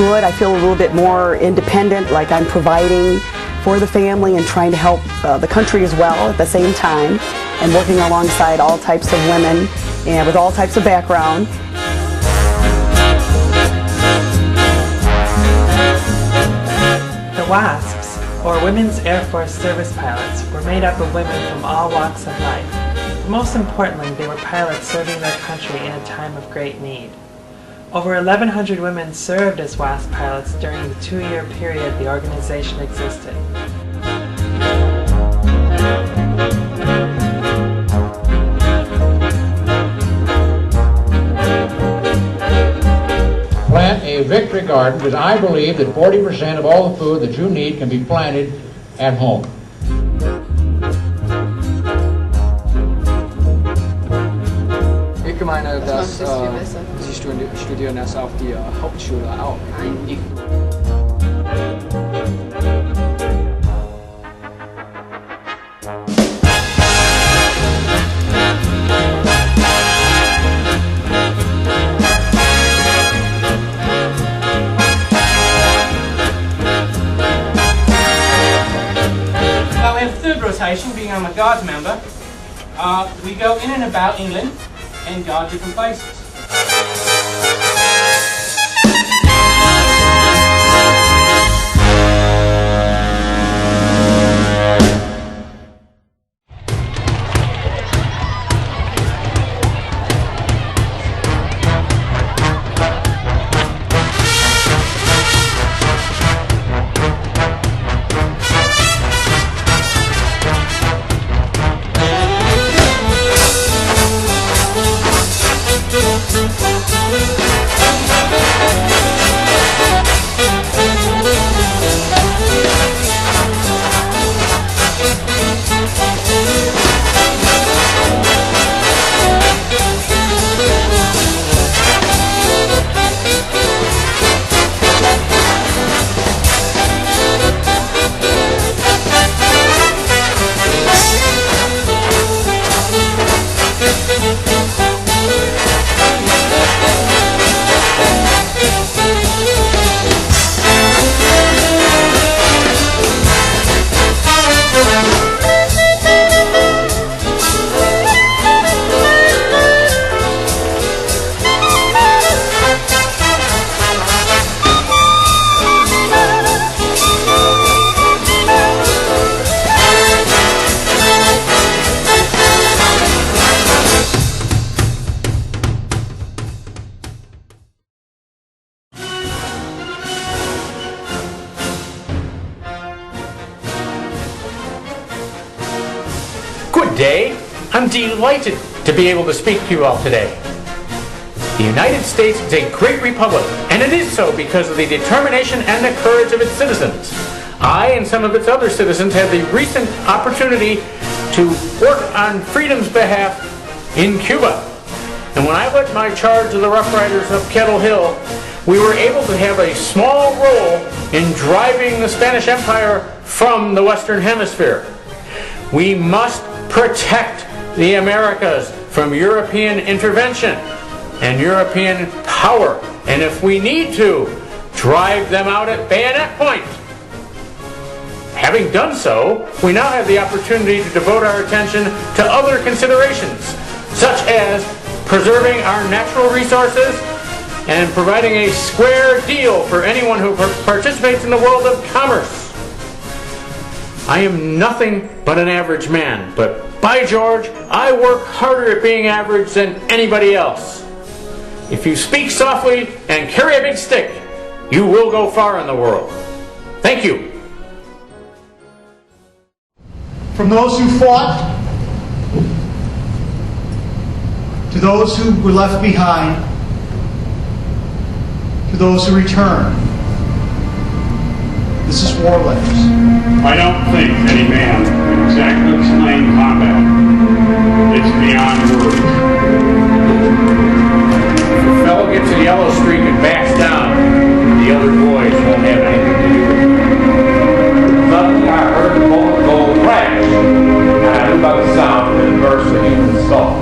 good. I feel a little bit more independent, like I'm providing for the family and trying to help the country as well at the same time, and working alongside all types of women and with all types of background. The WASPs, or Women's Air Force Service Pilots, were made up of women from all walks of life. But most importantly, they were pilots serving their country in a time of great need. Over 1,100 women served as WASP pilots during the 2-year period the organization existed. Plant a victory garden, because I believe that 40% of all the food that you need can be planted at home. Ich meine, dass Sie studieren es auf die Hauptschule auch. Well, in third rotation, being I'm a Guards member, we go in and about England and guard different bases. Good day. I'm delighted to be able to speak to you all today. The United States is a great republic, and it is so because of the determination and the courage of its citizens. I and some of its other citizens had the recent opportunity to work on freedom's behalf in Cuba. And when I led my charge of the Rough Riders up Kettle Hill, we were able to have a small role in driving the Spanish Empire from the Western Hemisphere. We must protect the Americas from European intervention and European power, and if we need to, drive them out at bayonet point. Having done so, we now have the opportunity to devote our attention to other considerations, such as preserving our natural resources and providing a square deal for anyone who participates in the world of commerce. I am nothing but an average man, but by George, I work harder at being average than anybody else. If you speak softly and carry a big stick, you will go far in the world. Thank you. From those who fought, to those who were left behind, to those who returned, this is War Letters. I don't think any man can exactly explain combat. It's beyond words. If a fellow gets a yellow streak and backs down, the other boys won't have anything to do with it. Suddenly I heard the bullet go crash, and I knew by the sound that it burst the human skull.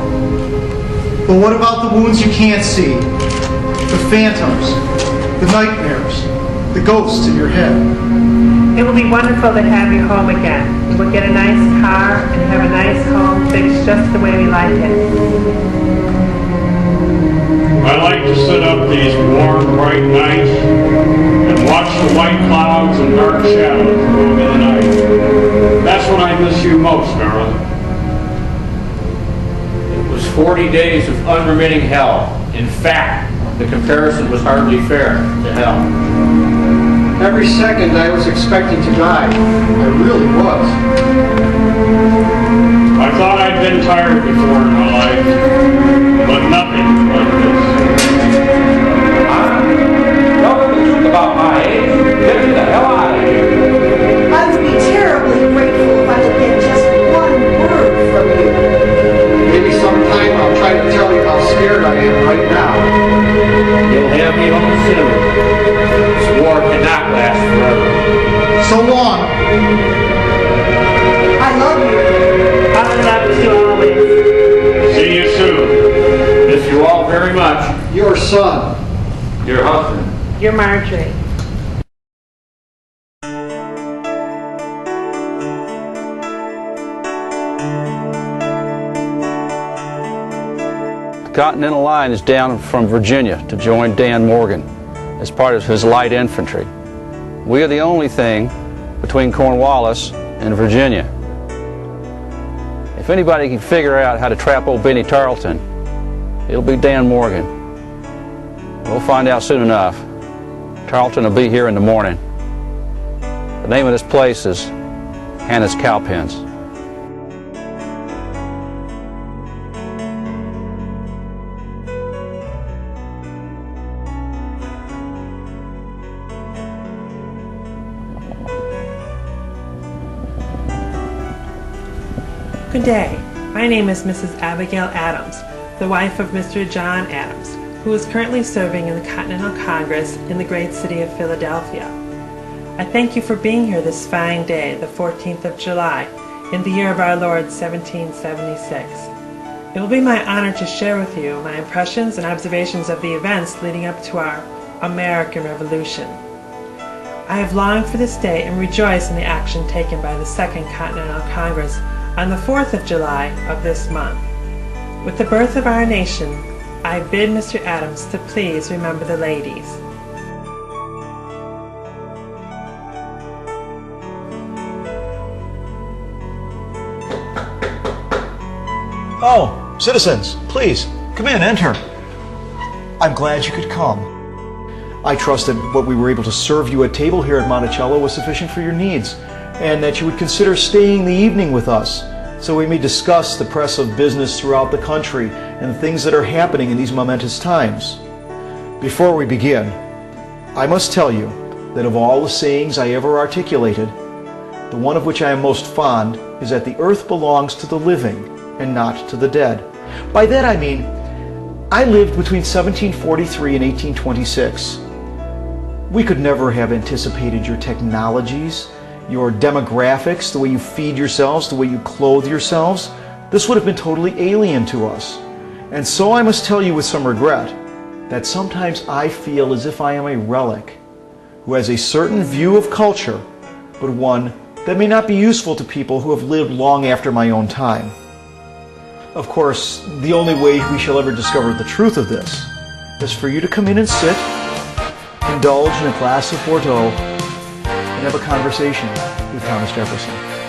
But what about the wounds you can't see? The phantoms, the nightmares, the ghosts in your head. It will be wonderful to have you home again. We will get a nice car and have a nice home fixed just the way we like it. I like to sit up these warm, bright nights and watch the white clouds and dark shadows move in the night. That's when I miss you most, darling. It was 40 days of unremitting hell. In fact, the comparison was hardly fair to hell. Every second I was expecting to die. I really was. I thought I'd been tired before in my life, but nothing like this. Tell the truth about my age. Get me the hell out of here. I would be terribly grateful if I could get just one word from you. Maybe sometime I'll try to tell you how scared I am right now. You'll have me home soon. This war cannot last forever. So long. I love you. I love you always. See you soon. Miss you all very much. Your son. Your husband. You're Marjorie. The Continental Line is down from Virginia to join Dan Morgan as part of his light infantry. We are the only thing between Cornwallis and Virginia. If anybody can figure out how to trap old Benny Tarleton, it'll be Dan Morgan. We'll find out soon enough. Tarleton will be here in the morning. The name of this place is Hannah's Cowpens. Good day. My name is Mrs. Abigail Adams, the wife of Mr. John Adams, who is currently serving in the Continental Congress in the great city of Philadelphia. I thank you for being here this fine day, the 14th of July, in the year of our Lord 1776. It will be my honor to share with you my impressions and observations of the events leading up to our American Revolution. I have longed for this day and rejoice in the action taken by the Second Continental Congress on the 4th of July of this month. With the birth of our nation, I bid Mr. Adams to please remember the ladies. Oh, citizens, please, come in, enter. I'm glad you could come. I trust that what we were able to serve you at table here at Monticello was sufficient for your needs, and that you would consider staying the evening with us so we may discuss the press of business throughout the country and the things that are happening in these momentous times. Before we begin, I must tell you that of all the sayings I ever articulated, the one of which I am most fond is that the earth belongs to the living and not to the dead. By that I mean, I lived between 1743 and 1826. We could never have anticipated your technologies, your demographics, the way you feed yourselves, the way you clothe yourselves. This would have been totally alien to us. And so I must tell you with some regret that sometimes I feel as if I am a relic who has a certain view of culture, but one that may not be useful to people who have lived long after my own time. Of course, the only way we shall ever discover the truth of this is for you to come in and sit, indulge in a glass of Bordeaux, and have a conversation with Thomas Jefferson.